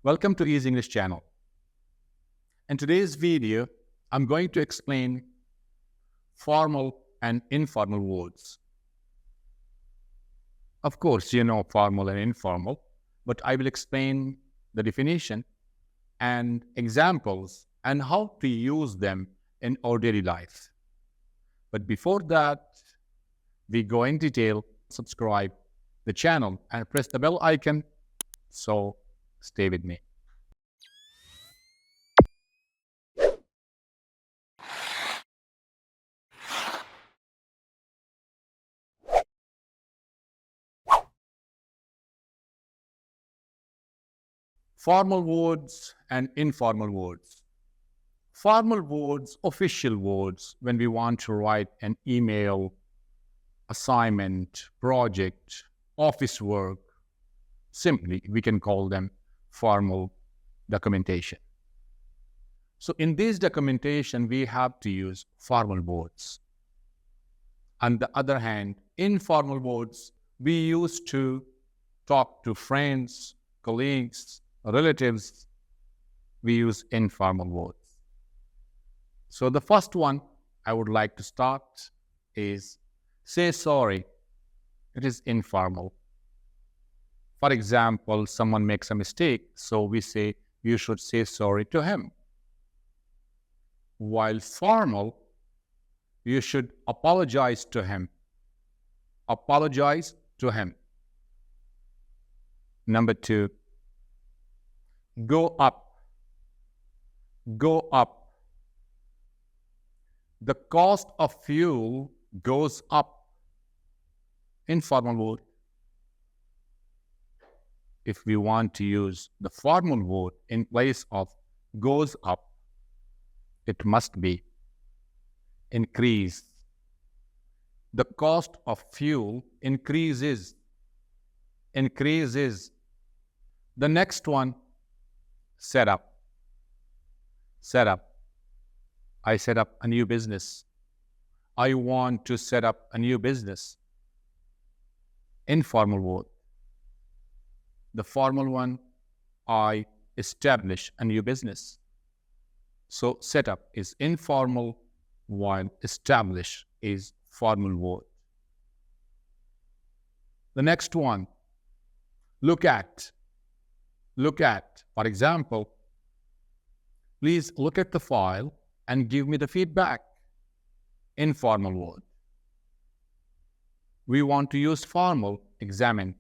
Welcome to Easy English channel. In today's video, I'm going to explain formal and informal words. Of course, you know formal and informal, but I will explain the definition and examples and how to use them in our daily life. But before that, we go in detail, subscribe the channel and press the bell icon. So stay with me. Formal words and informal words. Formal words, official words, when we want to write an email, assignment, project, office work, simply we can call them formal documentation. So in this documentation, we have to use formal words. On the other hand, informal words, we use to talk to friends, colleagues, relatives, we use informal words. So the first one I would like to start is say sorry. It is informal. For example, someone makes a mistake, so we say you should say sorry to him. While formal, you should apologize to him. Apologize to him. Number two, go up. Go up. The cost of fuel goes up. Informal word. If we want to use the formal word in place of goes up, it must be increase. The cost of fuel increases. Increases. The next one, set up. Set up. I set up a new business. I want to set up a new business. Informal word. The formal one, I establish a new business. So set up is informal, while establish is formal word. The next one, look at. Look at. For example, please look at the file and give me the feedback. Informal word. We want to use formal, examine.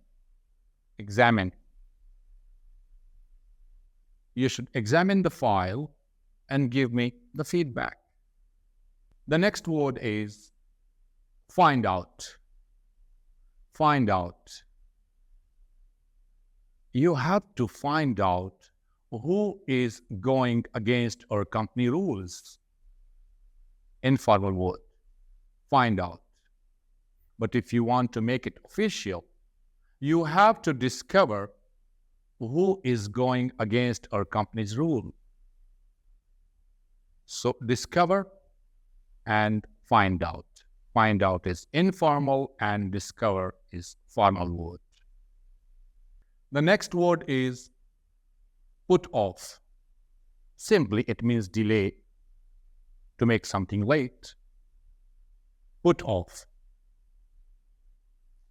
Examine. You should examine the file and give me the feedback. The next word is find out. Find out. You have to find out who is going against our company rules. Informal word. Find out. But if you want to make it official, you have to discover who is going against our company's rule. So discover and find out. Find out is informal and discover is formal word. The next word is put off. Simply, it means delay, to make something late. Put off.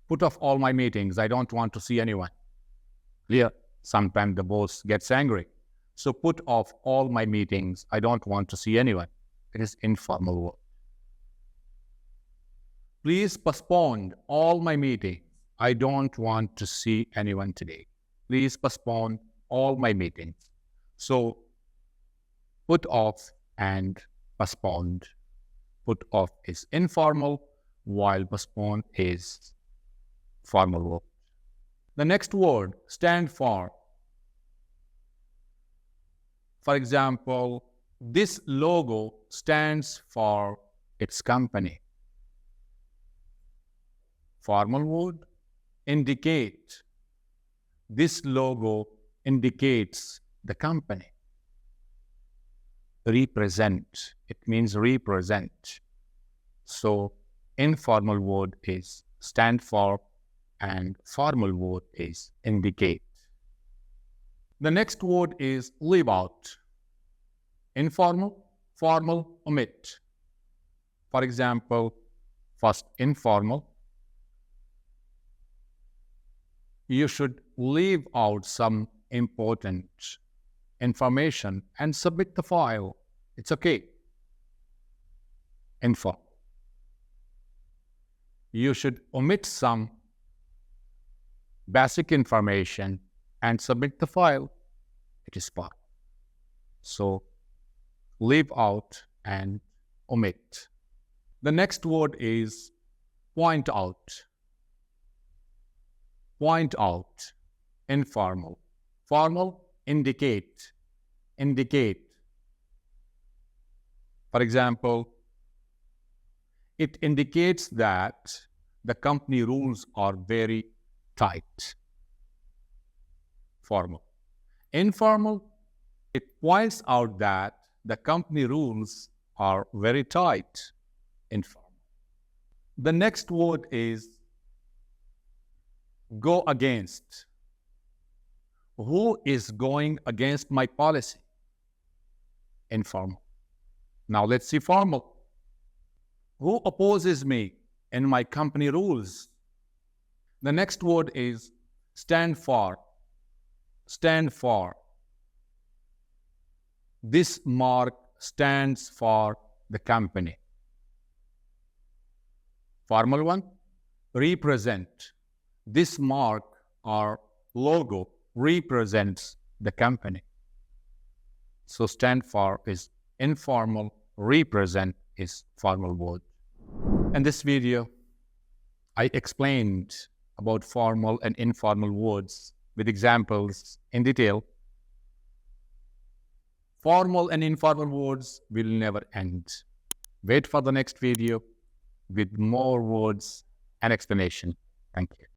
Put off all my meetings. I don't want to see anyone. Clear? Sometimes the boss gets angry. So put off all my meetings. I don't want to see anyone. It is informal word. Please postpone all my meetings. I don't want to see anyone today. Please postpone all my meetings. So put off and postponed. Put off is informal, while postpone is formal word. The next word, stand for. For example, this logo stands for its company. Formal word, indicate. This logo indicates the company. Represent, it means represent. So informal word is stand for and formal word is indicate. The next word is leave out. Informal, formal, omit. For example, first informal. You should leave out some important information and submit the file. It's okay. Informal. You should omit some basic information and submit the file. It is fine. So leave out and omit. The next word is point out. Point out. Informal. Formal, indicate. Indicate. For example, it indicates that the company rules are very tight. Formal. Informal, it points out that the company rules are very tight. Informal. The next word is go against. Who is going against my policy? Informal. Now let's see formal. Who opposes me in my company rules? The next word is stand for. Stand for. This mark stands for the company. Formal one, represent. This mark or logo represents the company. So stand for is informal, represent is formal word. In this video, I explained about formal and informal words with examples in detail. Formal and informal words will never end. Wait for the next video with more words and explanation. Thank you.